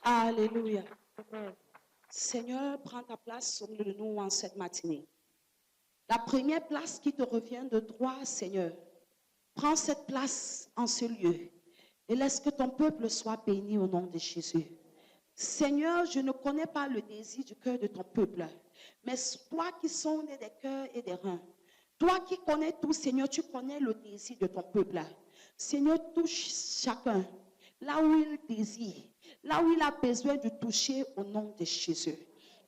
Alléluia. Seigneur, prends ta place au milieu de nous en cette matinée. La première place qui te revient de droit, Seigneur, prends cette place en ce lieu et laisse que ton peuple soit béni au nom de Jésus. Seigneur, je ne connais pas le désir du cœur de ton peuple, mais toi qui sondes des cœurs et des reins, toi qui connais tout, Seigneur, tu connais le désir de ton peuple. Seigneur, touche chacun là où il désire, là où il a besoin de toucher au nom de Jésus.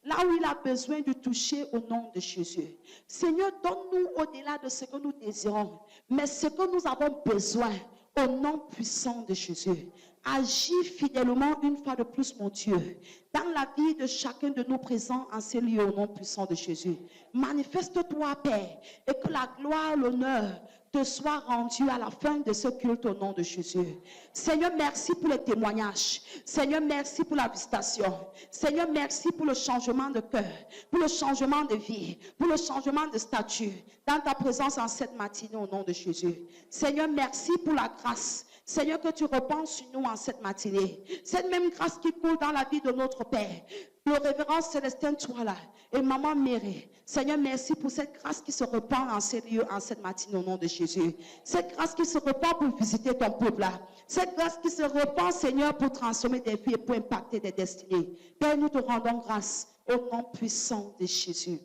Là où il a besoin de toucher au nom de Jésus. Seigneur, donne-nous au-delà de ce que nous désirons, mais ce que nous avons besoin au nom puissant de Jésus. Agis fidèlement une fois de plus, mon Dieu, dans la vie de chacun de nous présents en ces lieux au nom puissant de Jésus. Manifeste-toi, Père, et que la gloire, l'honneur te soit rendu à la fin de ce culte au nom de Jésus. Seigneur, merci pour les témoignages. Seigneur, merci pour la visitation. Seigneur, merci pour le changement de cœur, pour le changement de vie, pour le changement de statut dans ta présence en cette matinée au nom de Jésus. Seigneur, merci pour la grâce. Seigneur, que tu repenses sur nous en cette matinée. Cette même grâce qui coule dans la vie de notre Père. Le révérend Célestin, toi là, et Maman Mérée. Seigneur, merci pour cette grâce qui se répand en ces lieux, en cette matinée au nom de Jésus. Cette grâce qui se répand pour visiter ton peuple là. Cette grâce qui se répand, Seigneur, pour transformer des vies et pour impacter des destinées. Père, nous te rendons grâce au nom puissant de Jésus.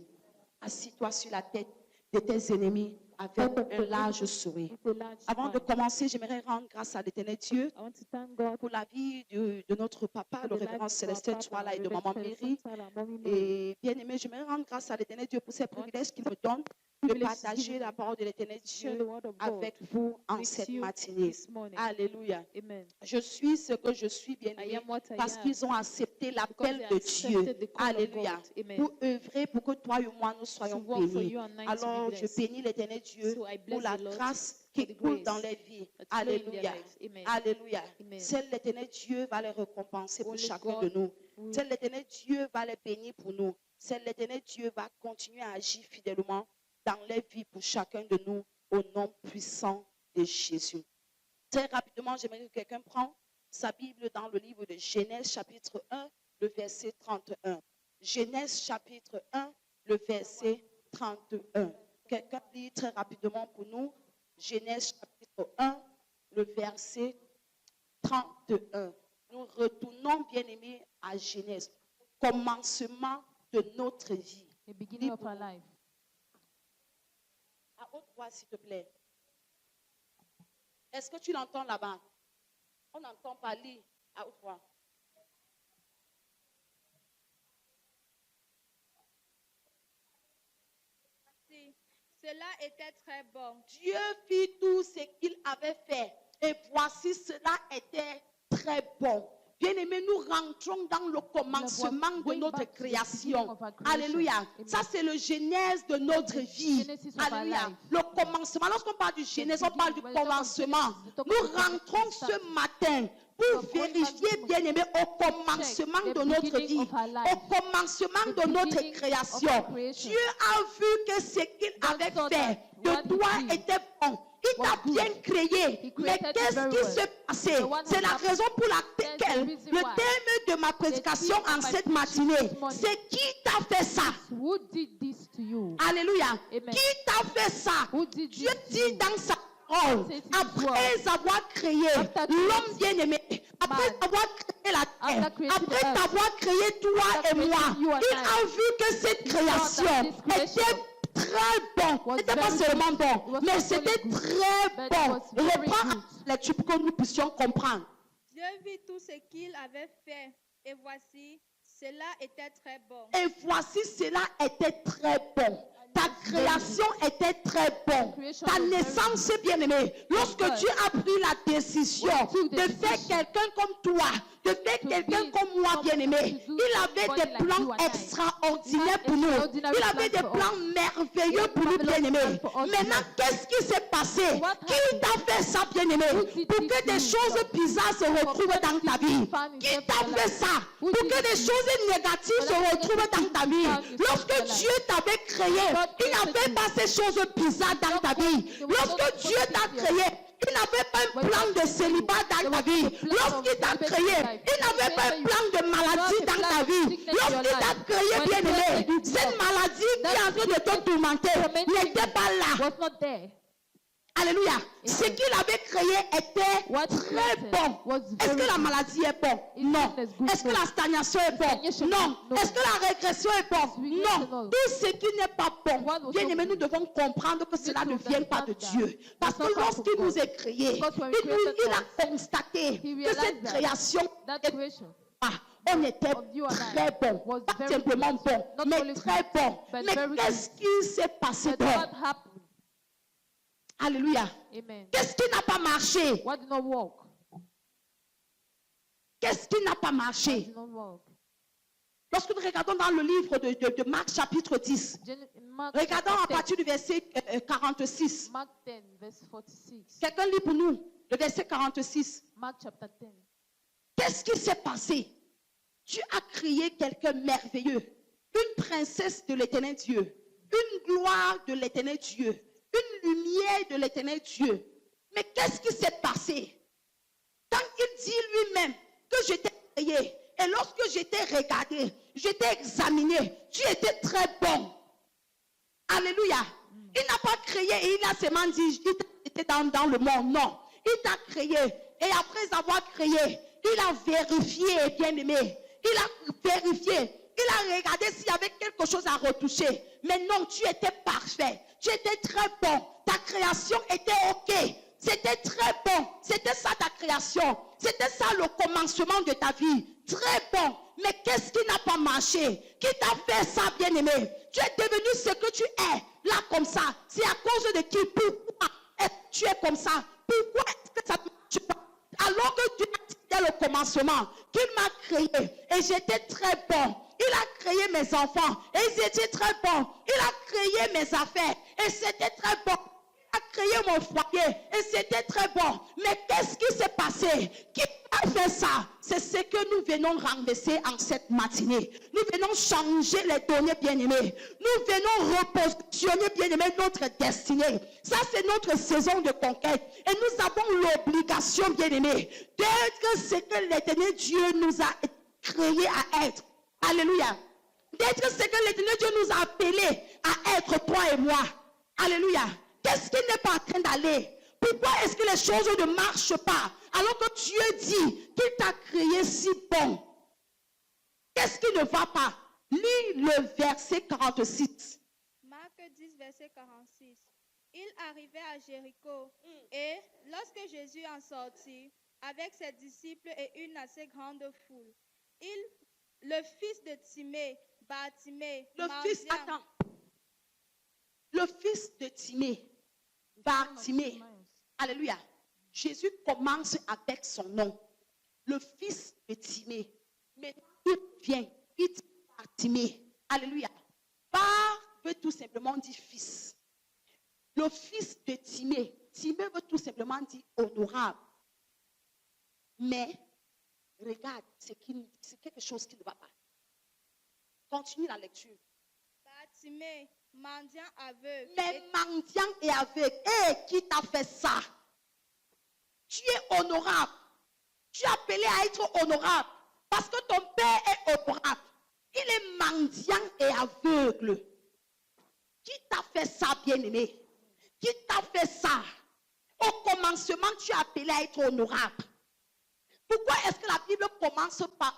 Assis-toi sur la tête de tes ennemis avec un large sourire. Avant de commencer, j'aimerais rendre grâce à l'Éternel Dieu pour la vie de notre papa, le révérend Célestin Touala et de Maman Mary. Et bien aimé, j'aimerais rendre grâce à l'Éternel Dieu pour ces privilèges qu'il me donne de partager la parole de l'Éternel Dieu avec vous en cette matinée. Alléluia. Je suis ce que je suis, bien aimé, parce qu'ils ont accepté l'appel de Dieu. Alléluia. Pour œuvrer pour que toi et moi nous soyons bénis. Alors je bénis l'Éternel Dieu pour la grâce qui coule dans les vies. Alléluia. Alléluia. Seul l'Éternel Dieu va les récompenser pour chacun de nous. Seul l'Éternel Dieu va les bénir pour nous. Seul l'Éternel Dieu va continuer à agir fidèlement dans les vies pour chacun de nous au nom puissant de Jésus. Très rapidement, j'aimerais que quelqu'un prenne sa Bible dans le livre de Genèse chapitre 1, le verset 31. Genèse chapitre 1, le verset 31. Quelqu'un lit très rapidement pour nous. Genèse chapitre 1, le verset 31. Nous retournons, bien aimés, à Genèse. Commencement de notre vie. The beginning of our life. À haute voix, s'il te plaît. Est-ce que tu l'entends là-bas? On n'entend pas. Lis à haute voix. Cela était très bon. Dieu fit tout ce qu'il avait fait. Et voici, cela était très bon. Bien-aimés, nous rentrons dans le commencement de notre création. Alléluia. Ça, c'est le genèse de notre vie. Alléluia. Le commencement. Lorsqu'on parle du genèse, on parle du commencement. Nous rentrons ce matin pour vérifier, bien-aimés, au commencement de notre vie, au commencement de notre création. Dieu a vu que ce qu'il avait fait de toi était bon. Il t'a bien créé. Mais qu'est-ce qui s'est passé? C'est la raison pour laquelle le thème de ma prédication en cette matinée, c'est qui t'a fait ça? Alléluia. Qui t'a fait ça? Dieu dit dans sa parole, après avoir créé l'homme bien-aimé, après avoir créé la terre, après t'avoir créé toi et moi, il a vu que cette création était très bon. C'était pas seulement bon, mais c'était très bon. Reprends la lecture pour que nous puissions comprendre. Dieu vit tout ce qu'il avait fait, et voici, cela était très bon. Et voici, cela était très bon. Ta création était très bonne. Ta naissance, bien-aimé. Lorsque tu as pris la décision de faire quelqu'un comme toi, de faire quelqu'un comme moi, bien-aimé, il avait des plans extraordinaires pour nous. Il avait des plans merveilleux pour nous, bien-aimé. Maintenant, qu'est-ce qui s'est passé? Qui t'a fait ça, bien-aimé? Pour que des choses bizarres se retrouvent dans ta vie. Qui t'a fait ça? Pour que des choses négatives se retrouvent dans ta vie. Lorsque Dieu t'avait créé, il n'avait pas ces choses bizarres dans ta vie. Lorsque Dieu t'a créé, Il n'avait pas un plan de célibat dans ta vie. Lorsqu'il t'a créé, il n'avait pas un plan de maladie dans ta vie. Lorsqu'il t'a créé, bien-aimé, cette maladie qui est en train de te tourmenter n'était pas là. Alléluia. Ce qu'il avait créé était très bon. Est-ce que la maladie est bonne? Non. Est-ce que la stagnation est bonne? Non. Est-ce que la régression est bonne? Non. Tout ce qui n'est pas bon, bien aimé, nous devons comprendre que cela ne vient pas de Dieu. Parce que lorsqu'il nous a créés, il a constaté que cette création on était très bon. Pas simplement bon, mais très bon. Mais qu'est-ce qui s'est passé donc? Alléluia. Qu'est-ce qui n'a pas marché? What did not work? Qu'est-ce qui n'a pas marché? What did not work? Lorsque nous regardons dans le livre de Marc chapitre 10, regardons à partir du verset 46. Mark 10, verse 46. Quelqu'un lit pour nous le verset 46. Mark chapter 10. Qu'est-ce qui s'est passé? Tu as créé quelqu'un merveilleux, une princesse de l'éternel Dieu, une gloire de l'éternel Dieu, une lumière de l'éternel Dieu. Mais qu'est-ce qui s'est passé? Quand il dit lui-même que je t'ai créé, et lorsque je t'ai regardé, je t'ai examiné, tu étais très bon. Alléluia. Il n'a pas créé et il a seulement dit, il était dans le monde. Non. Il t'a créé. Et après avoir créé, il a vérifié, bien aimé. Il a vérifié. Il a regardé s'il y avait quelque chose à retoucher. Mais non, tu étais parfait. Tu étais très bon. Ta création était OK. C'était très bon. C'était ça ta création. C'était ça le commencement de ta vie. Très bon. Mais qu'est-ce qui n'a pas marché? Qui t'a fait ça, bien-aimé? Tu es devenu ce que tu es. Là, comme ça. C'est à cause de qui? Pourquoi tu es comme ça? Pourquoi est-ce que ça ne marche pas? Alors que Dieu a dit dès le commencement qu'il m'a créé et j'étais très bon. Il a créé mes enfants et ils étaient très bons. Il a créé mes affaires et c'était très bon. Il a créé mon foyer et c'était très bon. Mais qu'est-ce qui s'est passé? Qui a fait ça? C'est ce que nous venons renverser en cette matinée. Nous venons changer les données, bien-aimés. Nous venons repositionner, bien-aimés, notre destinée. Ça, c'est notre saison de conquête. Et nous avons l'obligation, bien-aimés, d'être ce que l'éternel Dieu nous a créé à être. Alléluia. D'être ce que l'éternel Dieu nous a appelés à être, toi et moi. Alléluia. Qu'est-ce qui n'est pas en train d'aller? Pourquoi est-ce que les choses ne marchent pas alors que Dieu dit qu'il t'a créé si bon? Qu'est-ce qui ne va pas? Lis le verset 46. Marc 10, verset 46. Il arrivait à Jéricho et lorsque Jésus en sortit avec ses disciples et une assez grande foule, le fils de Timée, Bartimée, le fils de Timée, Bartimée. Alléluia. Jésus commence avec son nom. Le fils de Timée. Mais il vient, il dit Bartimée. Alléluia. Bar veut tout simplement dire fils. Le fils de Timée. Timée veut tout simplement dire honorable. Mais, regarde, c'est quelque chose qui ne va pas. Continue la lecture. Bartimée, mendiant aveugle. Mais mendiant et aveugle. Hé, qui t'a fait ça? Tu es honorable. Tu es appelé à être honorable. Parce que ton père est honorable. Il est mendiant et aveugle. Qui t'a fait ça, bien-aimé? Qui t'a fait ça? Au commencement, tu es appelé à être honorable. Pourquoi est-ce que la Bible commence par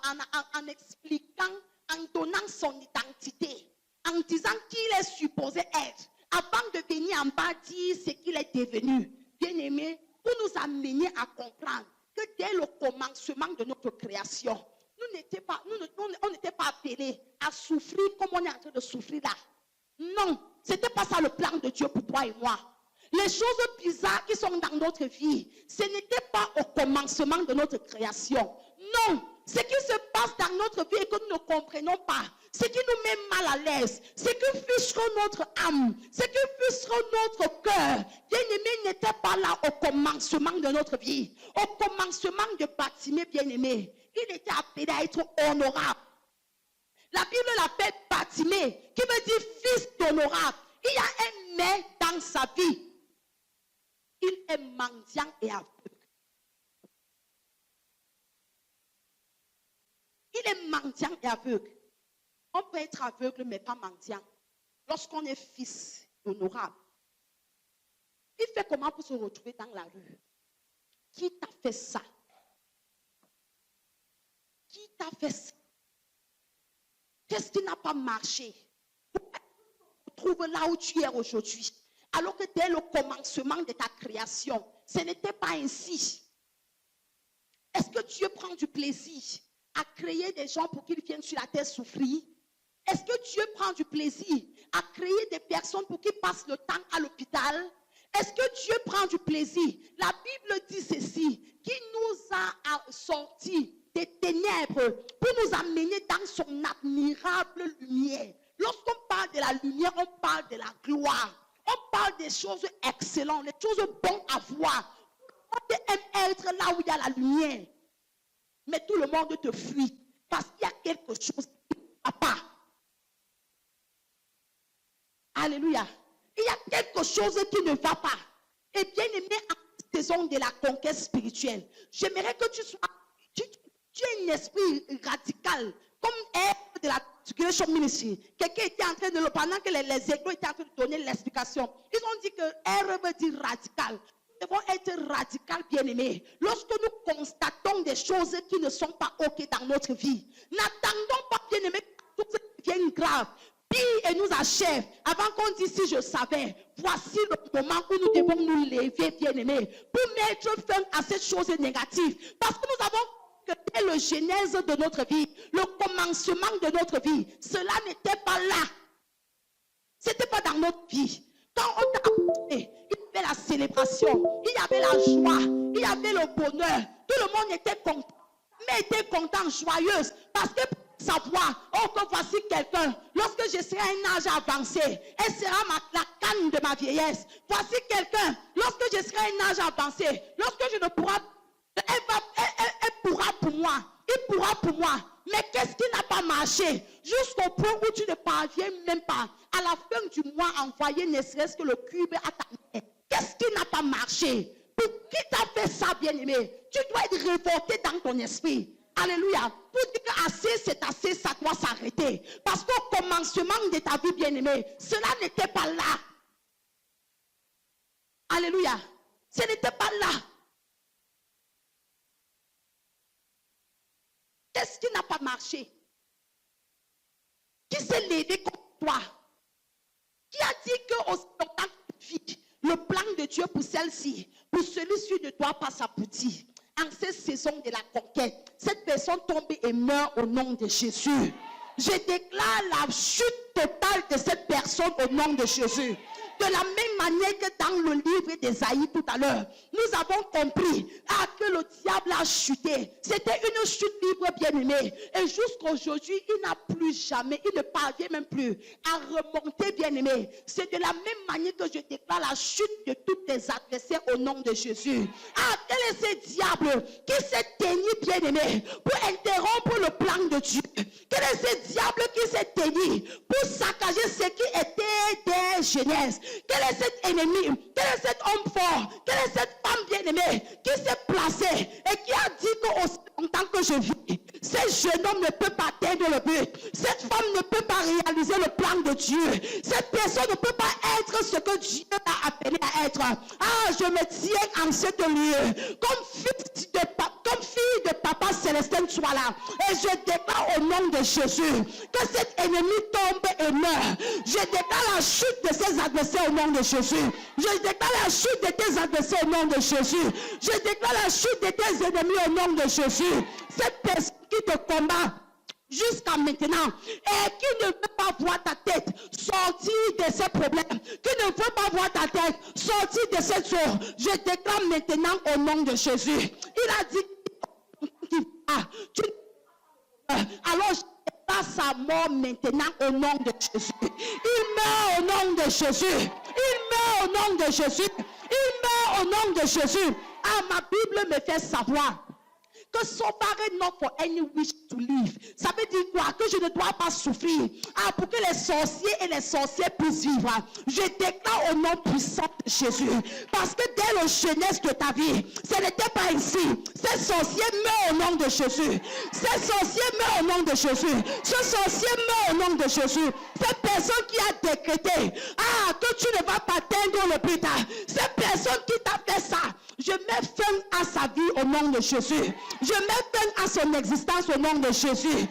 en expliquant, en donnant son identité, en disant qui il est supposé être, avant de venir en bas dire ce qu'il est devenu? Bien-aimé, pour nous amener à comprendre que dès le commencement de notre création, on n'était pas appelés à souffrir comme on est en train de souffrir là. Non, ce n'était pas ça le plan de Dieu pour toi et moi. Les choses bizarres qui sont dans notre vie, ce n'était pas au commencement de notre création. Non, ce qui se passe dans notre vie et que nous ne comprenons pas, ce qui nous met mal à l'aise, ce qui frustre notre âme, ce qui frustre notre cœur, bien-aimé, n'était pas là au commencement de notre vie. Au commencement de Bartimée, bien-aimé, il était appelé à être honorable. La Bible l'appelle Bartimée, qui veut dire fils d'honorable. Il y a un mais dans sa vie. il est mendiant et aveugle. Il est mendiant et aveugle. On peut être aveugle mais pas mendiant. Lorsqu'on est fils honorable, il fait comment pour se retrouver dans la rue? Qui t'a fait ça? Qui t'a fait ça? Qu'est-ce qui n'a pas marché? Pourquoi tu te trouves là où tu es aujourd'hui? Alors que dès le commencement de ta création, ce n'était pas ainsi. Est-ce que Dieu prend du plaisir à créer des gens pour qu'ils viennent sur la terre souffrir? Est-ce que Dieu prend du plaisir à créer des personnes pour qu'ils passent le temps à l'hôpital? Est-ce que Dieu prend du plaisir? La Bible dit ceci, qui nous a sortis des ténèbres pour nous amener dans son admirable lumière. Lorsqu'on parle de la lumière, on parle de la gloire. On parle des choses excellentes, des choses bonnes à voir. On aime être là où il y a la lumière. Mais tout le monde te fuit parce qu'il y a quelque chose qui ne va pas. Alléluia. Il y a quelque chose qui ne va pas. Et bien aimé, en saison de la conquête spirituelle, j'aimerais que tu sois, tu es un esprit radical, comme Ève de la Creation Ministry. Quelqu'un était en train de le, pendant que les échos étaient en train de donner l'explication, ils ont dit que Ève veut dire radical. Nous devons être radical, bien-aimés. Lorsque nous constatons des choses qui ne sont pas OK dans notre vie, n'attendons pas, bien-aimés, que tout devienne grave. Et nous achève avant qu'on dise si je savais. Voici le moment où nous devons nous lever, bien-aimés, pour mettre fin à cette chose négative. Parce que nous avons que le genèse de notre vie, le commencement de notre vie, cela n'était pas là. C'était pas dans notre vie. Quand on t'a appelé, il y avait la célébration, il y avait la joie, il y avait le bonheur. Tout le monde était content, mais était content, joyeuse, parce que savoir, oh que voici quelqu'un, lorsque je serai à un âge avancé, elle sera la canne de ma vieillesse. Voici quelqu'un, lorsque je serai à un âge avancé, lorsque je ne pourrai, elle pourra pour moi, il pourra pour moi. Mais qu'est-ce qui n'a pas marché? Jusqu'au point où tu ne parviens même pas à la fin du mois à envoyer ne serait-ce que le cube à ta mère. Qu'est-ce qui n'a pas marché? Pour qui t'a fait ça, bien-aimé? Tu dois être révolté dans ton esprit. Alléluia. Pour dire que assez, c'est assez, ça doit s'arrêter. Parce qu'au commencement de ta vie, bien-aimée, cela n'était pas là. Alléluia. Ce n'était pas là. Qu'est-ce qui n'a pas marché? Qui s'est levé contre toi? Qui a dit que au temps de le plan de Dieu pour celle-ci, pour celui-ci ne doit pas s'aboutir? En cette saison de la conquête, cette personne tombe et meurt au nom de Jésus. Je déclare la chute totale de cette personne au nom de Jésus. De la même manière que dans le livre d'Ésaïe tout à l'heure, nous avons compris que le diable a chuté. C'était une chute libre, bien-aimée. Et jusqu'aujourd'hui, il n'a plus jamais, il ne parvient même plus à remonter, bien-aimé. C'est de la même manière que je déclare la chute de tous tes adversaires au nom de Jésus. Quel est ce diable qui s'est teigné, bien-aimé, pour interrompre le plan de Dieu? Quel est ce diable qui s'est teigné pour saccager ce qui était des genèses? Quel est cet ennemi? Quel est cet homme fort? Quelle est cette femme bien-aimée qui s'est placée et qui a dit qu'aussi longtemps que je vis, ce jeune homme ne peut pas atteindre le but. Cette femme ne peut pas réaliser le plan de Dieu. Cette personne ne peut pas être ce que Dieu a appelé à être. Je me tiens en cet lieu comme fille de Papa Célestin soit là. Et je déclare au nom de Jésus que cet ennemi tombe et meurt. Je déclare la chute de ses adversaires au nom de Jésus. Je déclare la chute de tes adversaires au nom de Jésus. Je déclare la chute de tes ennemis au nom de Jésus. Cette personne qui te combat jusqu'à maintenant et qui ne veut pas voir ta tête sortir de ces problèmes, qui ne veut pas voir ta tête sortir de cette eau, je déclare maintenant au nom de Jésus. Il a dit alors je déclare sa mort maintenant au nom de Jésus. Il meurt au nom de Jésus. Il meurt au nom de Jésus. Il meurt au nom de Jésus. Ma Bible me fait savoir Que so far not for any wish to live. Ça veut dire quoi? Que je ne dois pas souffrir. Pour que les sorciers et les sorcières puissent vivre. Je déclare au nom puissant de Jésus. Parce que dès la jeunesse de ta vie, ce n'était pas ici. Ces sorciers meurent au nom de Jésus. Ces sorciers meurent au nom de Jésus. Ce sorcier meurt au nom de Jésus. Cette personne qui a décrété que tu ne vas pas atteindre le plus tard. Cette personne qui t'a fait ça, je mets fin à sa vie au nom de Jésus. Je mets fin à son existence au nom de Jésus.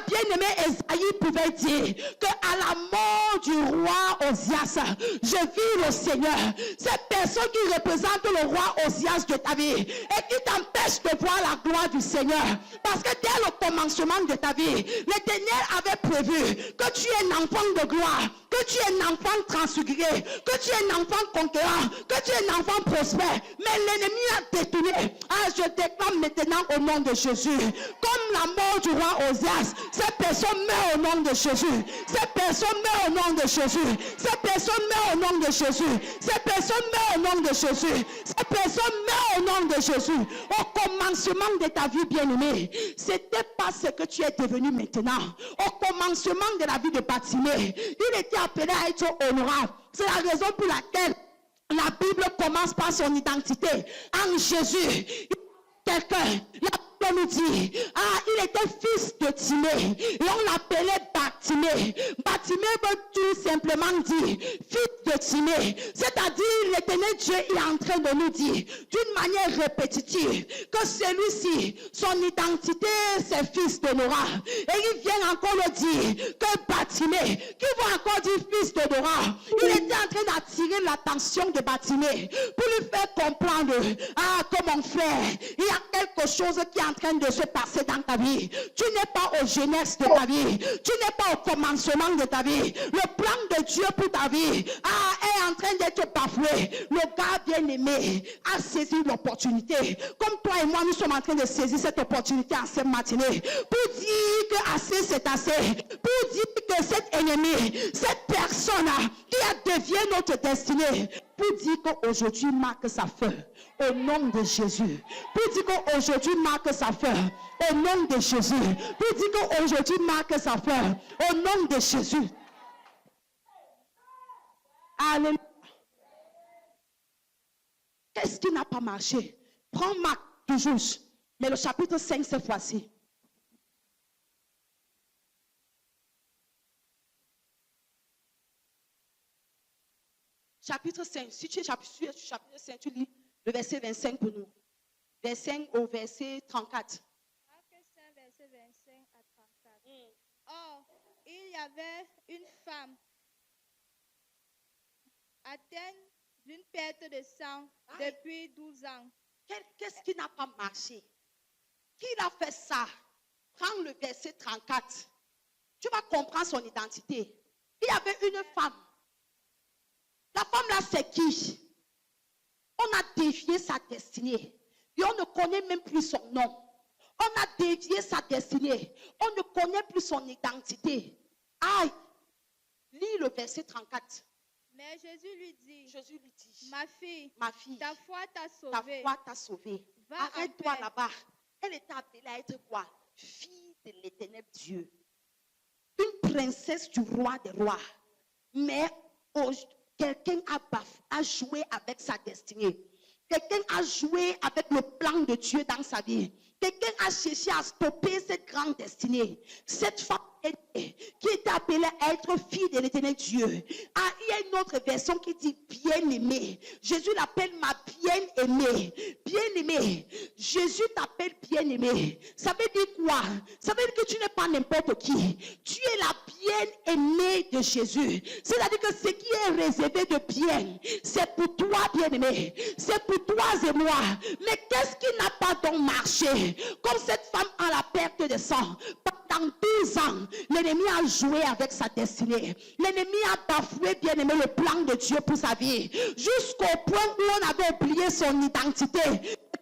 Bien-aimé, Esaïe pouvait dire que à la mort du roi Osias, je vis le Seigneur. Cette personne qui représente le roi Osias de ta vie et qui t'empêche de voir la gloire du Seigneur. Parce que dès le commencement de ta vie, l'Éternel avait prévu que tu es un enfant de gloire, que tu es un enfant transfiguré, que tu es un enfant conquérant, que tu es un enfant prospère. Mais l'ennemi a détourné. Je déclare maintenant au nom de Jésus. Comme la mort du roi Osias, cette personne meurt au nom de Jésus. Cette personne meurt au nom de Jésus. Cette personne meurt au nom de Jésus. Cette personne meurt au nom de Jésus. Cette personne meurt au nom de Jésus. Au commencement de ta vie bien-aimée, c'était pas ce que tu es devenu maintenant. Au commencement de la vie de Bartimée, il était appelé à être honorable. C'est la raison pour laquelle la Bible commence par son identité. En Jésus, quelqu'un, la Bible nous dit, il était fils de Timée et on l'appelait Bartimée. Bartimée veut tout simplement dire fils de Timée. C'est-à-dire, l'Éternel Dieu est en train de nous dire d'une manière répétitive que celui-ci, son identité, c'est fils de Nora. Et il vient encore le dire que Bartimée, qui va encore dire fils de Nora, il était en train d'attirer l'attention de Bartimée pour lui faire comprendre que mon frère, il y a quelque chose qui est en train de se passer dans ta vie. Tu n'es pas aux jeunesse de ta vie. Tu n'es pas au commencement de ta vie. Le plan de Dieu pour ta vie est en train d'être bafoué. Le gars bien-aimé a saisi l'opportunité. Comme toi et moi, nous sommes en train de saisir cette opportunité en cette matinée pour dire que assez c'est assez. Pour dire que cet ennemi, cette personne qui a dévié notre destinée, pour dire qu'aujourd'hui marque sa fin au nom de Jésus. Pour dire qu'aujourd'hui marque sa fin au nom de Jésus. Pour dire qu'aujourd'hui marque sa fin au nom de Jésus. Alléluia. Qu'est-ce qui n'a pas marché? Prends Marc toujours, mais le chapitre 5 cette fois-ci. Chapitre 5, si tu es chapitre 5, tu lis le verset 25 pour nous. Verset au verset 34. Marc 5, verset 25 à 34. Or, il y avait une femme atteinte d'une perte de sang depuis 12 ans. Qu'est-ce qui n'a pas marché? Qui a fait ça? Prends le verset 34. Tu vas comprendre son identité. Il y avait une femme. La femme là, c'est qui? On a dévié sa destinée. Et on ne connaît même plus son nom. On a dévié sa destinée. On ne connaît plus son identité. Lis le verset 34. Mais Jésus lui dit, ma fille, ta foi t'a sauvée. Ta foi t'a sauvée. Arrête-toi là-bas. Elle était appelée à être quoi? Fille de l'Éternel Dieu. Une princesse du roi des rois. Mais quelqu'un a joué avec sa destinée. Quelqu'un a joué avec le plan de Dieu dans sa vie. Quelqu'un a cherché à stopper cette grande destinée. Cette femme qui était appelée à être fille de l'Éternel Dieu. Il y a une autre version qui dit bien-aimée. Jésus l'appelle ma bien-aimée. Bien-aimée. Jésus t'appelle bien-aimée. Ça veut dire quoi? Ça veut dire que tu n'es pas n'importe qui. Tu es la bien-aimée de Jésus. C'est-à-dire que ce qui est réservé de bien, c'est pour toi, bien-aimé. C'est pour toi et moi. Mais qu'est-ce qui n'a pas donc marché? Comme cette femme à la perte de sang. pendant 12 ans, l'ennemi a joué avec sa destinée. L'ennemi a bafoué, bien aimé, le plan de Dieu pour sa vie. Jusqu'au point où on avait oublié son identité.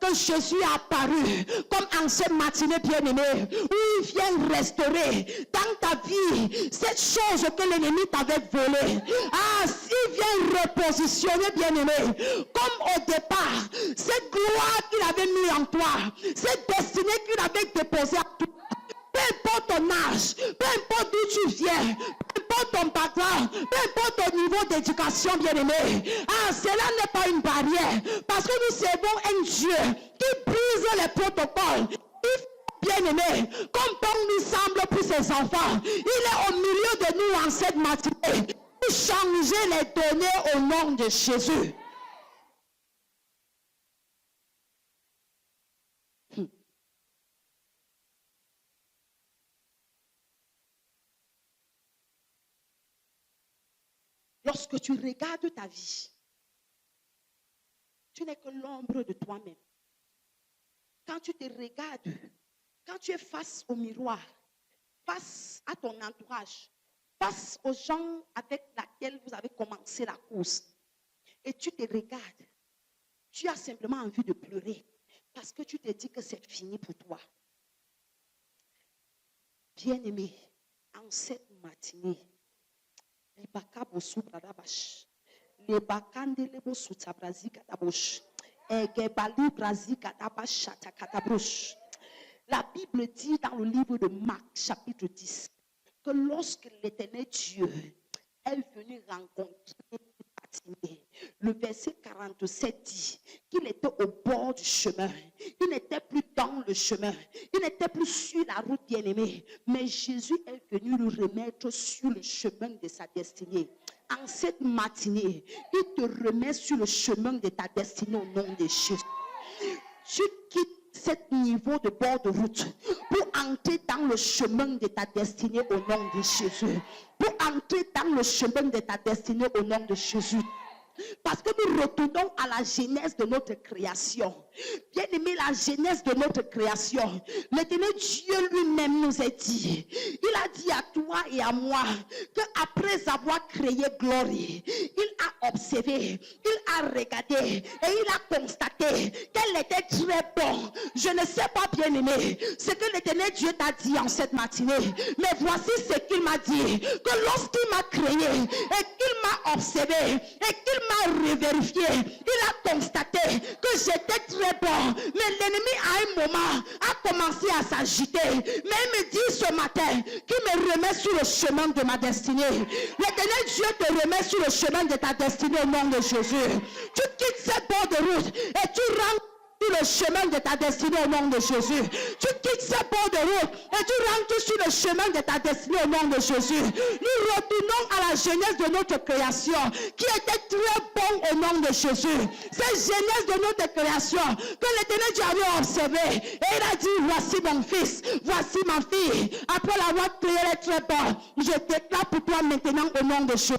Que Jésus est apparu comme en ce matinée, bien aimé, où il vient restaurer dans ta vie cette chose que l'ennemi t'avait volée. Ah, s'il vient repositionner, bien aimé, comme au départ, cette gloire qu'il avait mis en toi, cette destinée qu'il avait déposée en toi. Peu importe ton âge, peu importe d'où tu viens, peu importe ton background, peu importe ton niveau d'éducation, bien-aimé. Ah, cela n'est pas une barrière. Parce que nous servons un Dieu qui brise les protocoles. Bien-aimé, comme bon nous semble pour ses enfants, il est au milieu de nous en cette matinée pour changer les données au nom de Jésus. Lorsque tu regardes ta vie, tu n'es que l'ombre de toi-même. Quand tu te regardes, quand tu es face au miroir, face à ton entourage, face aux gens avec lesquels vous avez commencé la course, et tu te regardes, tu as simplement envie de pleurer parce que tu te dis que c'est fini pour toi. Bien-aimé, en cette matinée, la Bible dit dans le livre de Marc, chapitre 10, que lorsque l'Éternel Dieu est venu rencontrer Bartimée, le verset 47 dit qu'il était au bord du chemin. Il n'était plus dans le chemin. Il n'était plus sur la route bien-aimée. Mais Jésus est venu le remettre sur le chemin de sa destinée. En cette matinée, il te remet sur le chemin de ta destinée au nom de Jésus. Tu quittes ce niveau de bord de route pour entrer dans le chemin de ta destinée au nom de Jésus. Pour entrer dans le chemin de ta destinée au nom de Jésus. Parce que nous retournons à la genèse de notre création. Bien aimé, la genèse de notre création. L'Éternel Dieu lui-même nous a dit. Il a dit à toi et à moi qu'après avoir créé Glory, il a observé, il a regardé et il a constaté qu'elle était très bonne. Je ne sais pas, bien aimé, ce que l'Éternel Dieu t'a dit en cette matinée. Mais voici ce qu'il m'a dit. Que lorsqu'il m'a créé et qu'il m'a observé et qu'il m'a revérifié, il a constaté que j'étais très bon. Mais l'ennemi à un moment a commencé à s'agiter. Mais il me dit ce matin qu'il me remet sur le chemin de ma destinée. L'Éternel Dieu te remet sur le chemin de ta destinée au nom de Jésus. Tu quittes cette bord de route et tu rentres sur le chemin de ta destinée au nom de Jésus. Tu quittes ce bord de route et tu rentres sur le chemin de ta destinée au nom de Jésus. Nous retournons à la genèse de notre création qui était très bon au nom de Jésus. Cette genèse de notre création que l'Éternel Dieu avait observé et il a dit: voici mon fils, voici ma fille. Après l'avoir créé, elle est très bonne. Je déclare pour toi maintenant au nom de Jésus.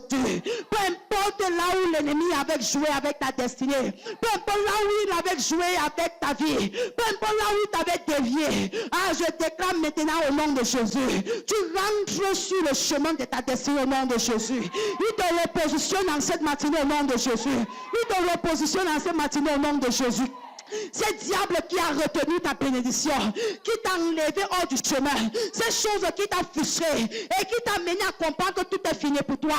Peu importe là où l'ennemi avait joué avec ta destinée, peu importe là où il avait joué avec ta vie, peu importe là où tu avais dévié, je déclare maintenant au nom de Jésus, tu rentres sur le chemin de ta destinée au nom de Jésus. Il te repositionne en cette matinée au nom de Jésus. Il te repositionne en cette matinée au nom de Jésus. C'est le diable qui a retenu ta bénédiction, qui t'a enlevé hors du chemin, ces choses qui t'a frustré et qui t'a mené à comprendre que tout est fini pour toi.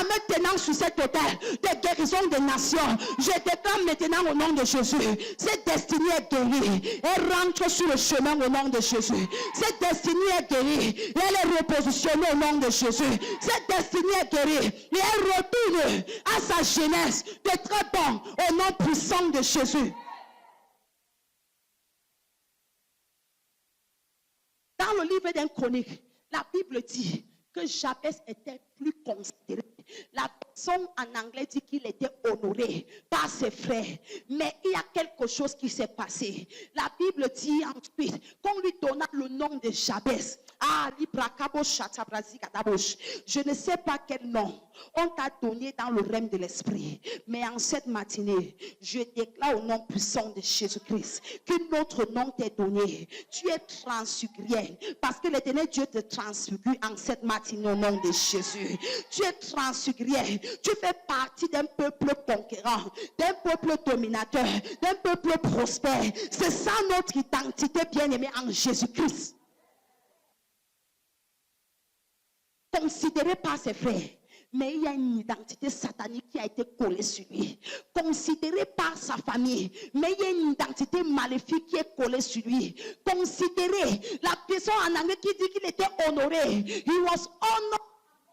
Maintenant sur cet autel de guérison des nations, je déclare maintenant au nom de Jésus, cette destinée est guérie. Elle rentre sur le chemin au nom de Jésus. Cette destinée est guérie et elle est repositionnée au nom de Jésus. Cette destinée est guérie et elle retourne à sa jeunesse de très bon au nom puissant de Jésus. Dans le livre d'un chronique, la Bible dit que Jabez était plus considéré. La personne en anglais dit qu'il était honoré par ses frères. Mais il y a quelque chose qui s'est passé. La Bible dit ensuite qu'on lui donna le nom de Jabez. Je ne sais pas quel nom on t'a donné dans le règne de l'esprit, mais en cette matinée, je déclare au nom puissant de Jésus-Christ que notre nom t'est donné. Tu es transfiguré parce que l'Éternel Dieu te transfigure en cette matinée au nom de Jésus. Tu es transfiguré. Tu fais partie d'un peuple conquérant, d'un peuple dominateur, d'un peuple prospère. C'est ça notre identité bien-aimée en Jésus-Christ. Considéré par ses frères, mais il y a une identité satanique qui a été collée sur lui. Considéré par sa famille, mais il y a une identité maléfique qui est collée sur lui. Considéré, la personne en anglais qui dit qu'il était honoré. He was honored.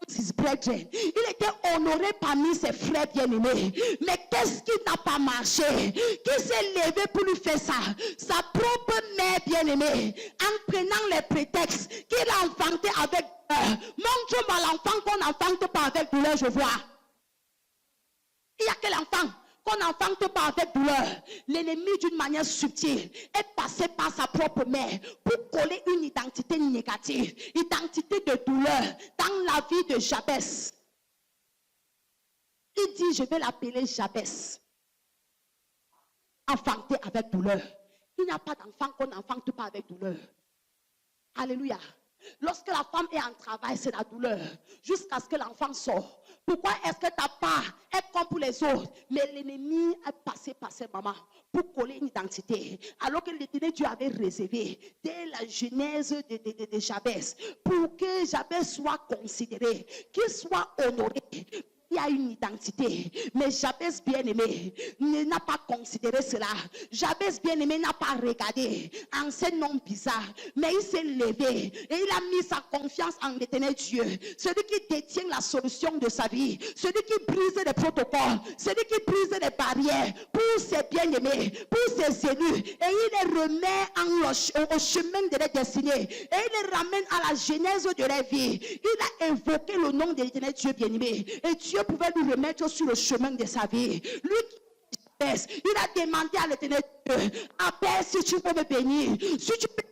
His brethren. Il était honoré parmi ses frères bien-aimés. Mais qu'est-ce qui n'a pas marché? Qui s'est levé pour lui faire ça? Sa propre mère bien-aimée, en prenant les prétextes qu'il a enfanté avec douleur. Montre-moi l'enfant qu'on n'enfante pas avec douleur, je vois. Il y a quel enfant qu'on n'enfante pas avec douleur? L'ennemi, d'une manière subtile, est passé par sa propre mère pour coller une identité négative, identité de douleur dans la vie de Jabès. Il dit, je vais l'appeler Jabès, enfanté avec douleur. Il n'y a pas d'enfant qu'on n'enfante pas avec douleur. Alléluia. Lorsque la femme est en travail, c'est la douleur, jusqu'à ce que l'enfant sorte. Pourquoi est-ce que ta part est comme pour les autres? Mais l'ennemi est passé par ses mamans pour coller une identité. Alors que l'Éternel Dieu avait réservé dès la genèse de Jabès pour que Jabès soit considéré, qu'il soit honoré. Il y a une identité, mais Jabès bien-aimé n'a pas considéré cela. Jabès bien-aimé n'a pas regardé en ce nom bizarre, mais il s'est levé et il a mis sa confiance en l'Éternel Dieu, celui qui détient la solution de sa vie, celui qui brise les protocoles, celui qui brise les barrières pour ses bien-aimés, pour ses élus, et il les remet au chemin de leur destinée, et il les ramène à la genèse de leur vie. Il a invoqué le nom de l'Éternel Dieu bien-aimé, et Dieu pouvait lui remettre sur le chemin de sa vie. Lui qui il a demandé à l'Éternel Dieu, appelle si tu peux me bénir, si tu peux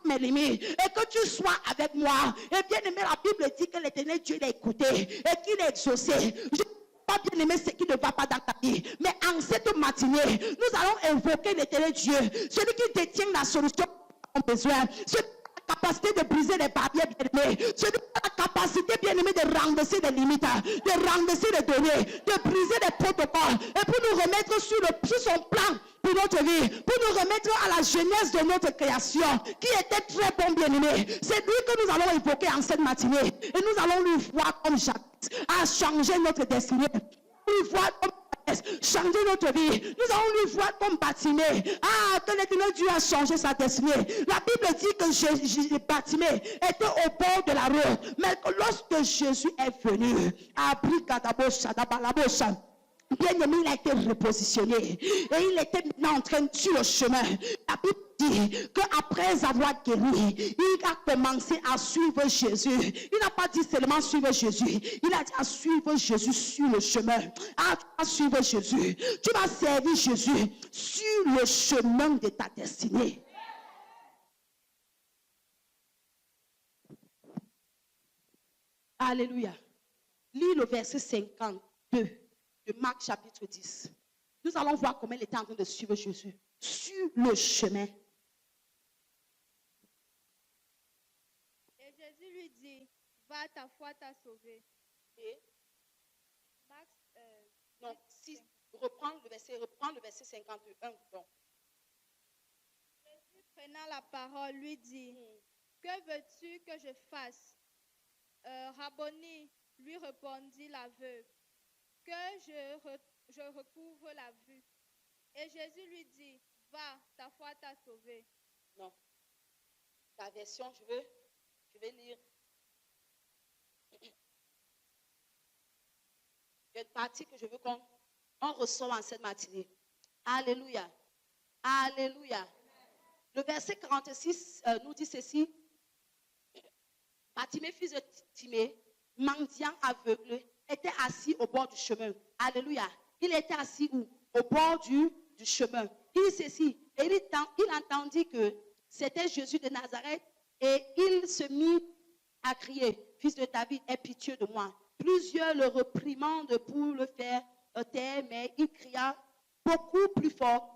mes limites, et que tu sois avec moi. Et bien aimé, la Bible dit que l'Éternel Dieu l'a écouté et qu'il a exaucé. Je pas bien aimé ce qui ne va pas dans ta vie, mais en cette matinée, nous allons invoquer l'Éternel Dieu, celui qui détient la solution à nos besoins, celui la capacité de briser les barrières bien-aimées, celui qui a la capacité bien-aimée de renverser les limites, de renverser les données, de briser les protocoles, et pour nous remettre sur son plan pour notre vie, pour nous remettre à la genèse de notre création, qui était très bon bien-aimé. C'est lui que nous allons évoquer en cette matinée, et nous allons lui voir comme Jacques, à changer notre destinée, lui voir comme changer notre vie. Nous allons lui voir comme Bartimée. Ah, que l'Éternel Dieu a changé sa destinée. La Bible dit que Bartimée était au bord de la route. Mais lorsque Jésus est venu, bien-aimé, il a été repositionné. Et il était maintenant en train sur le chemin. La Bible dit qu'après avoir guéri, il a commencé à suivre Jésus. Il n'a pas dit seulement suivre Jésus. Il a dit à suivre Jésus sur le chemin. Ah, tu vas suivre Jésus. Tu vas servir Jésus sur le chemin de ta destinée. Alléluia. Lis le verset 52 de Marc chapitre 10. Nous allons voir comment il était en train de suivre Jésus sur le chemin. Et Jésus lui dit, va, ta foi t'a sauvé. Et Marc, non, 6, reprends le verset 51. Donc. Jésus prenant la parole lui dit, que veux-tu que je fasse? Rabboni, lui répondit l'aveugle, que je recouvre la vue. Et Jésus lui dit, va, ta foi t'a sauvé. Non. La version, je vais lire. Il y a une partie que je veux qu'on reçoive en cette matinée. Alléluia. Alléluia. Le verset 46 nous dit ceci. Bartimée, fils de Timée, mendiant aveugle, était assis au bord du chemin. Alléluia. Il était assis où? Au bord du chemin. Il dit ceci. Et il entendit que c'était Jésus de Nazareth. Et il se mit a crié, fils de David, aie pitié de moi. Plusieurs le réprimandent pour le faire taire, mais il cria beaucoup plus fort,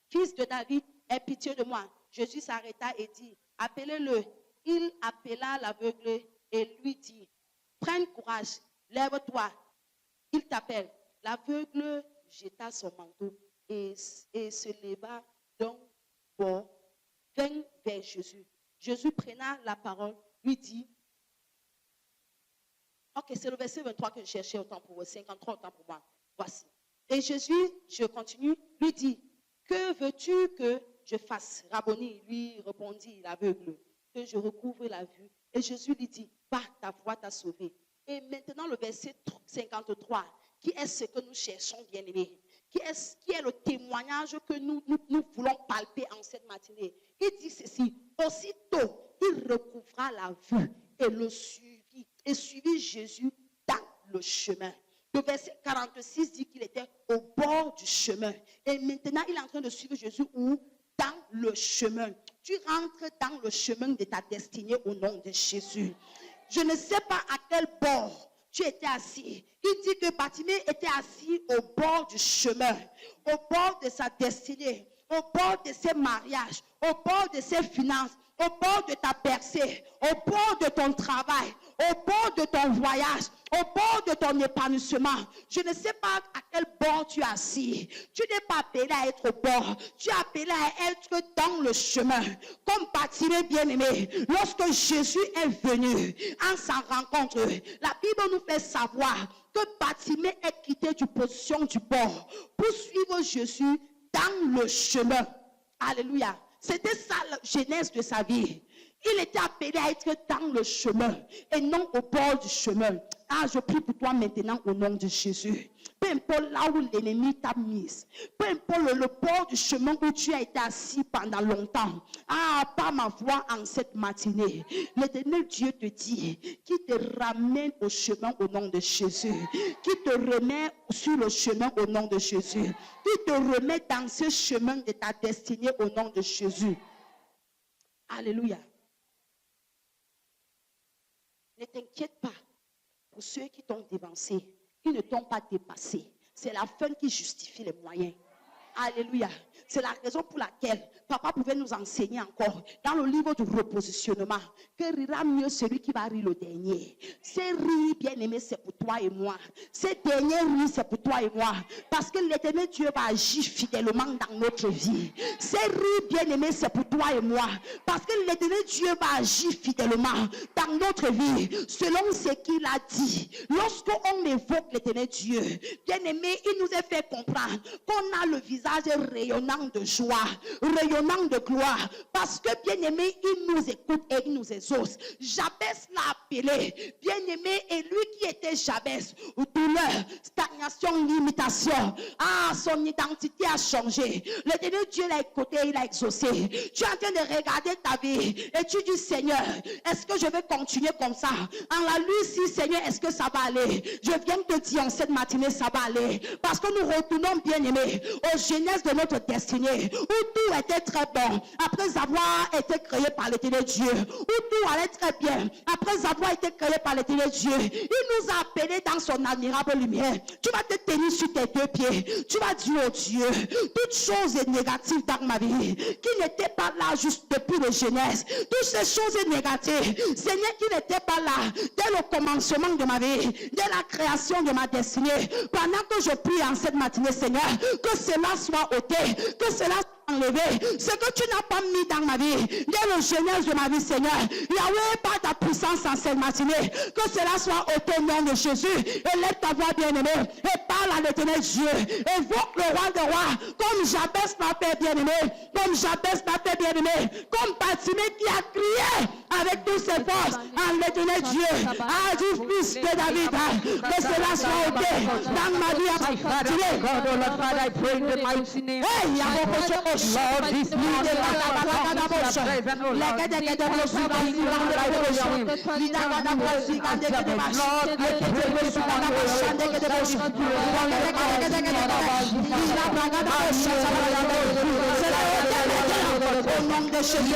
fils de David, aie pitié de moi. Jésus s'arrêta et dit, appelez-le. Il appela l'aveugle et lui dit, prends courage, lève-toi, il t'appelle. L'aveugle jeta son manteau et se leva d'un bord, vint vers Jésus. Jésus prenant la parole, lui dit, ok, c'est le verset 23 que je cherchais, autant pour vous, 53 autant pour moi. Voici. Et Jésus, je continue, lui dit, que veux-tu que je fasse? Rabboni lui répondit l'aveugle, que je recouvre la vue. Et Jésus lui dit, va, ta foi t'a sauvé. Et maintenant le verset 53, qui est ce que nous cherchons, bien-aimés? Qui est le témoignage que nous voulons palper en cette matinée? Il dit ceci, aussitôt il recouvra la vue et le suivit, et suivit Jésus dans le chemin. Le verset 46 dit qu'il était au bord du chemin. Et maintenant, il est en train de suivre Jésus où? Dans le chemin. Tu rentres dans le chemin de ta destinée au nom de Jésus. Je ne sais pas à quel bord tu étais assis. Il dit que Bartimée était assis au bord du chemin, au bord de sa destinée, au bord de ses mariages, au bord de ses finances, au bord de ta percée, au bord de ton travail, au bord de ton voyage, au bord de ton épanouissement. Je ne sais pas à quel bord tu es assis. Tu n'es pas appelé à être au bord. Tu es appelé à être dans le chemin. Comme Bartimée bien-aimé, lorsque Jésus est venu en sa rencontre, la Bible nous fait savoir que Bartimée est quitté du position du bord pour suivre Jésus dans le chemin. Alléluia. C'était ça la genèse de sa vie. Il était appelé à être dans le chemin et non au bord du chemin. Ah, je prie pour toi maintenant au nom de Jésus. Peu importe là où l'ennemi t'a mise, peu importe le bord du chemin où tu as été assis pendant longtemps. Ah, par ma voix en cette matinée, l'Éternel Dieu te dit qu'il te ramène au chemin au nom de Jésus, qui te remet sur le chemin au nom de Jésus, qui te remet dans ce chemin de ta destinée au nom de Jésus. Alléluia. Ne t'inquiète pas pour ceux qui t'ont dévancé. Ils ne t'ont pas dépassé. C'est la fin qui justifie les moyens. Alléluia. C'est la raison pour laquelle papa pouvait nous enseigner encore dans le livre du repositionnement que rira mieux celui qui va rire le dernier. Ces rires, bien-aimés, c'est pour toi et moi. Ces derniers rires, c'est pour toi et moi. Parce que l'Éternel Dieu va agir fidèlement dans notre vie. Ces rires, bien-aimés, c'est pour toi et moi. Parce que l'Éternel Dieu va agir fidèlement dans notre vie selon ce qu'il a dit. Lorsqu'on évoque l'Éternel Dieu, bien-aimé, il nous a fait comprendre qu'on a le visage rayonnant de joie, rayonnant de gloire, parce que bien-aimé, il nous écoute et il nous exauce. Jabès l'a appelé, bien-aimé, et lui qui était Jabès, douleur, stagnation, limitation, ah, son identité a changé. L'Éternel Dieu l'a écouté, il a exaucé. Tu es en train de regarder ta vie et tu dis, Seigneur, est-ce que je vais continuer comme ça? En la lutte, si Seigneur, est-ce que ça va aller? Je viens de te dire en cette matinée, ça va aller, parce que nous retournons, bien-aimé, aux genèses de notre destinée, où tout était très bon, après avoir été créé par l'Éternel Dieu, où tout allait très bien, après avoir été créé par l'Éternel Dieu. Il nous a appelés dans son admirable lumière. Tu vas te tenir sur tes deux pieds, tu vas dire, oh Dieu, toutes choses négatives dans ma vie, qui n'étaient pas là juste depuis le genèse, toutes ces choses négatives, Seigneur, qui n'étaient pas là dès le commencement de ma vie, dès la création de ma destinée, pendant que je prie en cette matinée, Seigneur, que cela soit ôté, que cela soit enlevé. Ce que tu n'as pas mis dans ma vie, dès le genèse de ma vie, Seigneur, Yahweh, par ta puissance en cette matinée, que cela soit ôté au nom de Jésus. Et lève ta voix, bien-aimé, et parle à l'Éternel Dieu. Évoque le roi des rois, comme Jabès l'a fait, bien-aimé, comme Jabès l'a fait, bien-aimé, comme Bartimée qui a crié avec toutes ses forces en l'Éternel Dieu. Ah, du fils de David, que cela soit ôté dans ma vie. Lord, this morning, au nom de Jésus.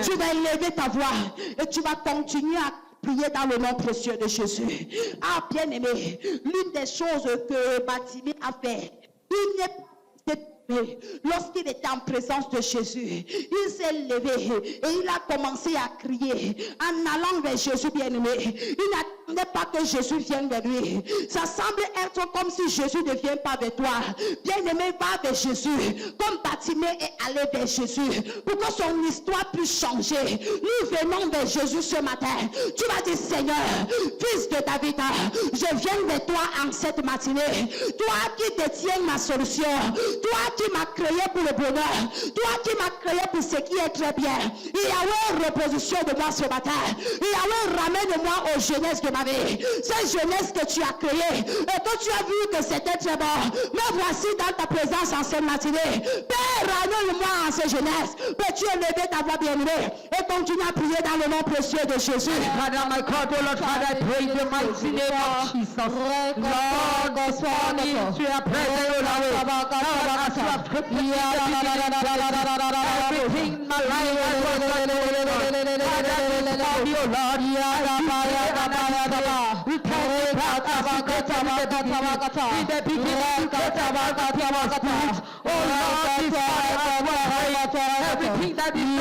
Tu vas élever ta voix et tu vas continuer à prier dans le nom précieux de Jésus. Ah, bien-aimé, l'une des choses que Bartimée a fait, il n'est lorsqu'il était en présence de Jésus, il s'est levé et il a commencé à crier en allant vers Jésus bien-aimé. Il n'attendait pas que Jésus vienne vers lui. Ça semble être comme si Jésus ne vient pas vers toi. Bien-aimé, va vers Jésus comme Bartimée est allé vers Jésus pour que son histoire puisse changer. Nous venons vers Jésus ce matin. Tu vas dire: Seigneur, fils de David, je viens vers toi en cette matinée. Toi qui détiens ma solution, toi qui m'as créé pour le bonheur, toi qui m'as créé pour ce qui est très bien. Yahweh, reposition de moi ce matin. Yahweh, ramène-moi aux jeunesses de ma vie. Cette jeunesse que tu as créée et que tu as vu que c'était très bon. Me voici dans ta présence en cette matinée. Père, ramène-moi en cette jeunesse. Peux-tu élever ta voix bien-aimée et continuer à prier dans le nom précieux de Jésus. Father, my God, oh Lord, Father, I pray in the mighty name of Jesus. Lord, this morning, we are present, oh Lord. Lord, as you have prepared everything in my life, we thank you, in the beginning, oh Lord, this everything that is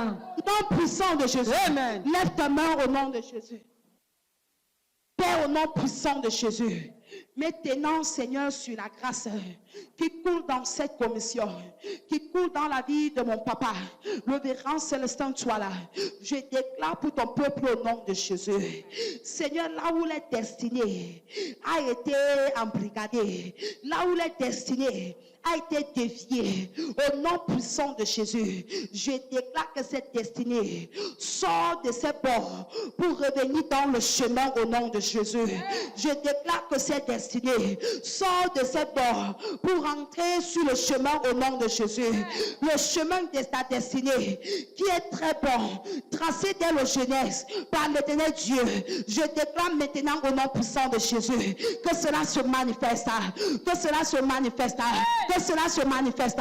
Amen. Nom puissant de Jésus. Amen. Lève ta main au nom de Jésus. Père, au nom puissant de Jésus. Maintenant, Seigneur, sur la grâce qui coule dans cette commission, qui coule dans la vie de mon papa, le véran Célestin, toi là, je déclare pour ton peuple au nom de Jésus. Seigneur, là où les destinées a été embrigadée, là où les destinées a été déviée, au nom puissant de Jésus, je déclare que cette destinée sort de ses bords pour revenir dans le chemin au nom de Jésus. Je déclare que cette destinée sort de ses bords pour entrer sur le chemin au nom de Jésus. Le chemin de ta destinée qui est très bon, tracé dès la jeunesse par l'éternel Dieu. Je déclare maintenant au nom puissant de Jésus que cela se manifeste, que cela se manifeste, que cela se manifeste.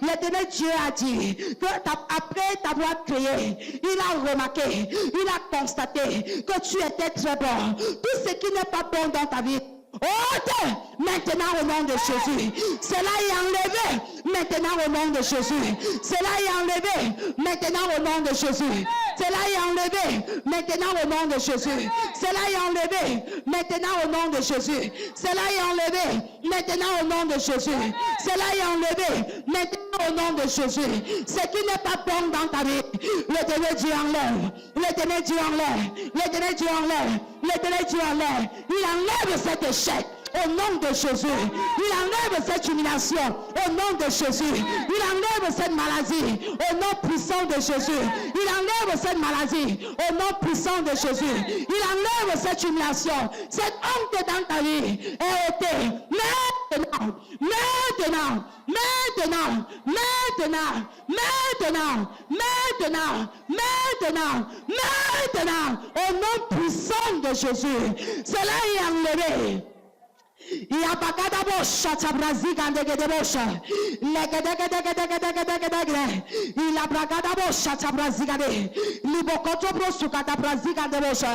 L'éternel Dieu a dit que après t'avoir créé, il a remarqué, il a constaté que tu étais très bon. Tout ce qui n'est pas bon dans ta vie, ôte maintenant au nom de Jésus. Cela est enlevé maintenant au nom de Jésus. Cela est enlevé maintenant au nom de Jésus. Cela est enlevé maintenant au nom de Jésus. Cela est enlevé maintenant au nom de Jésus. Cela est enlevé maintenant au nom de Jésus. Cela est enlevé maintenant au nom de Jésus. Ce qui n'est pas bon dans ta vie, l'éternel Dieu enlève. L'éternel Dieu enlève. L'éternel Dieu enlève. L'éternel Dieu enlève. Il enlève cet échec. Au nom de Jésus, il enlève cette humiliation. Au nom de Jésus, il enlève cette maladie. Au nom puissant de Jésus, il enlève cette maladie. Au nom puissant de Jésus, il enlève cette humiliation. Cette honte dans ta vie est ôtée. Maintenant, maintenant, maintenant, maintenant, maintenant, maintenant, maintenant, maintenant, au nom puissant de Jésus, cela est enlevé. Il a pas qu'à d'abord chata Brésil quand de bosha. Il a pas qu'à d'abord chata Brésil quand il bokoto brosu kata Brésil quand de bosha.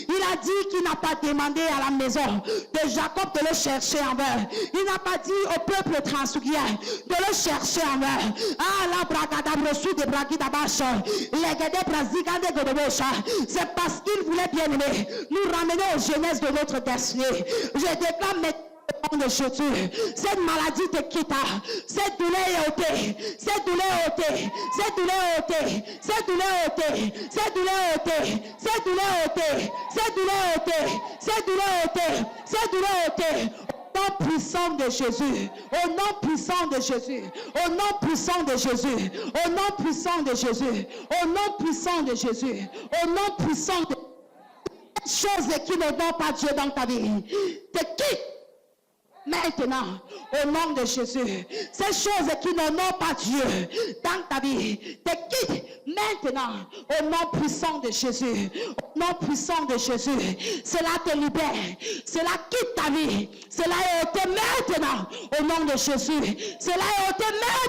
Il a dit qu'il n'a pas demandé à la maison de Jacob de le chercher en vain. Il n'a pas dit au peuple transugien de le chercher en vain. Ah la bragada brosu de bragida basha. Les gade Brésil quand de bosha. C'est parce qu'il voulait bien aimer nous ramener aux jeunesses de notre destinée. Je déclare maintenant de Jésus, cette maladie te quitte, cette douleur est ôtée, cette douleur est ôtée, cette douleur est ôtée, cette douleur est ôtée, cette douleur est ôtée, cette douleur est ôtée, cette douleur est ôtée, cette douleur est ôtée, cette douleur est ôtée. Au nom puissant de Jésus, au nom puissant de Jésus, au nom puissant de Jésus, au nom puissant de Jésus, au nom puissant de Jésus, au nom puissant de choses qui ne donnent pas Dieu dans ta vie, te quitte. Maintenant, au nom de Jésus, ces choses qui n'honorent pas Dieu dans ta vie, te quitte maintenant, au nom puissant de Jésus, au nom puissant de Jésus, cela te libère, cela quitte ta vie, cela est ôté maintenant, au nom de Jésus, cela est ôté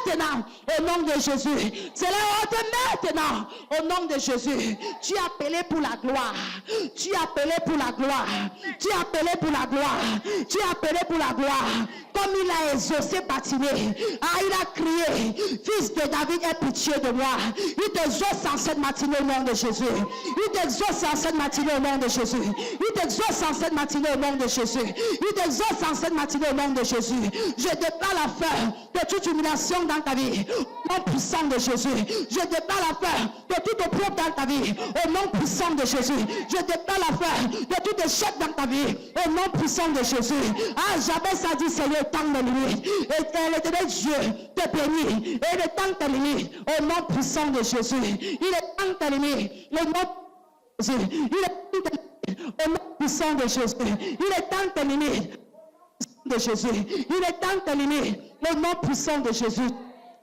maintenant, au nom de Jésus, cela est ôté maintenant, au nom de Jésus. Tu es appelé pour la gloire, tu es appelé pour la gloire, tu es appelé pour la gloire, tu es appelé pour la gloire. Comme il a exaucé Bartimée, il a crié, fils de David, aie pitié de moi. Il t'exauce en cette matinée au nom de Jésus. Il t'exauce en cette matinée au nom de Jésus. Il t'exauce en cette matinée au nom de Jésus. Il t'exauce en cette matinée au nom de Jésus. Je déclare la fin de toute humiliation dans ta vie au nom puissant de Jésus. Je déclare la fin de toute opprobre dans ta vie au nom puissant de Jésus. Je déclare la fin de tout échec dans ta vie au nom puissant de Jésus. Ah, Jabez a dit, Seigneur, tant de limites. Et l'éternel Dieu te bénit. Et le temps de limite au nom puissant de Jésus. Il est temps de limite au nom de Jésus. Il est temps de limite au nom puissant de Jésus. Il est temps de limite de Jésus. Il est temps de limite au nom puissant de Jésus.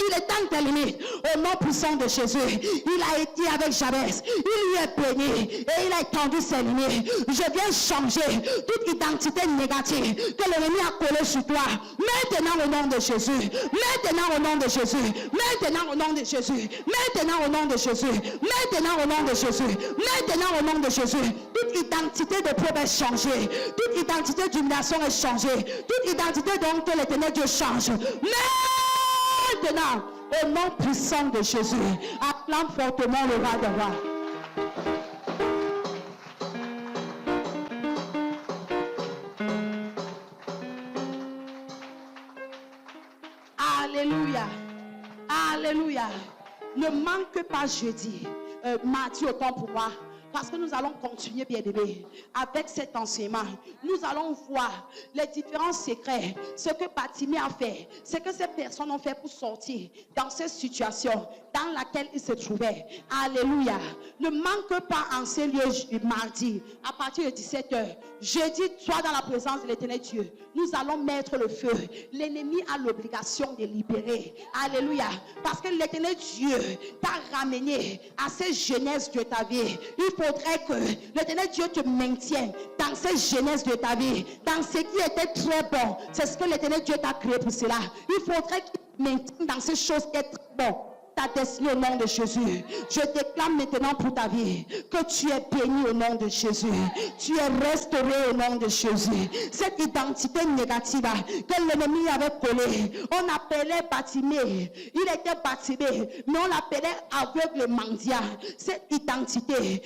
Il est temps de limite au nom puissant de Jésus. Il a été avec Jabez. Il lui est béni et il a étendu ses limites. Je viens changer toute identité négative que l'ennemi a collée sur toi. Maintenant au nom de Jésus. Maintenant au nom de Jésus. Maintenant au nom de Jésus. Maintenant au nom de Jésus. Maintenant au nom de Jésus. Maintenant au nom de Jésus. Toute identité de pauvre est changée. Toute identité d'humiliation est changée. Toute identité donc que l'éternel Dieu change. Maintenant, au nom puissant de Jésus. Acclame fortement le roi des rois. Alléluia. Alléluia. Ne manque pas jeudi, mardi, autant pour moi. Parce que nous allons continuer, bien-aimés, avec cet enseignement. Nous allons voir les différents secrets, ce que Bartimée a fait, ce que ces personnes ont fait pour sortir dans cette situation dans laquelle ils se trouvaient. Alléluia. Ne manque pas en ces lieux mardi, à partir de 17h. Jeudi, sois dans la présence de l'Éternel Dieu. Nous allons mettre le feu. L'ennemi a l'obligation de libérer. Alléluia. Parce que l'Éternel Dieu t'a ramené à cette jeunesse de ta vie. Il faudrait que l'Éternel Dieu te maintienne dans cette jeunesse de ta vie, dans ce qui était très bon. C'est ce que l'Éternel Dieu t'a créé pour cela. Il faudrait qu'il te maintienne dans ces choses qui sont très bonnes. Ta destinée au nom de Jésus. Je déclare maintenant pour ta vie que tu es béni au nom de Jésus. Tu es restauré au nom de Jésus. Cette identité négative que l'ennemi avait collée, on appelait Bartimée. Il était Bartimée, mais on l'appelait aveugle mendiant. Cette identité,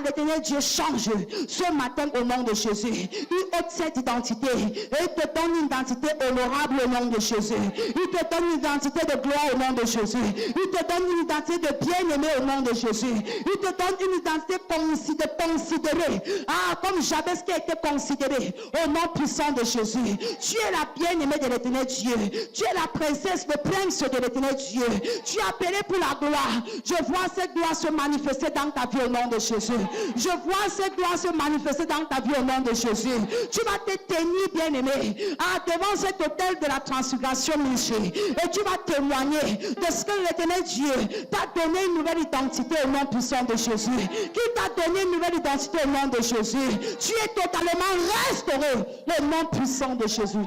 l'Éternel Dieu change ce matin au nom de Jésus. Il ôte cette identité et il te donne une identité honorable au nom de Jésus. Il te donne une identité de gloire au nom de Jésus. Il te donne une identité de bien-aimé au nom de Jésus. Il te donne une identité considérée. Comme Jabez qui a été considéré au nom puissant de Jésus. Tu es la bien-aimée de l'Éternel Dieu. Tu es la princesse, le prince de l'Éternel Dieu. Tu es appelé pour la gloire. Je vois cette gloire se manifester dans ta vie au nom de Jésus. Je vois cette gloire se manifester dans ta vie au nom de Jésus. Tu vas te tenir, bien-aimé, devant cet autel de la transfiguration, Miché. Et tu vas témoigner de ce que l'Éternel Dieu t'a donné une nouvelle identité au nom puissant de Jésus. Qui t'a donné une nouvelle identité au nom de Jésus. Tu es totalement restauré au nom puissant de Jésus.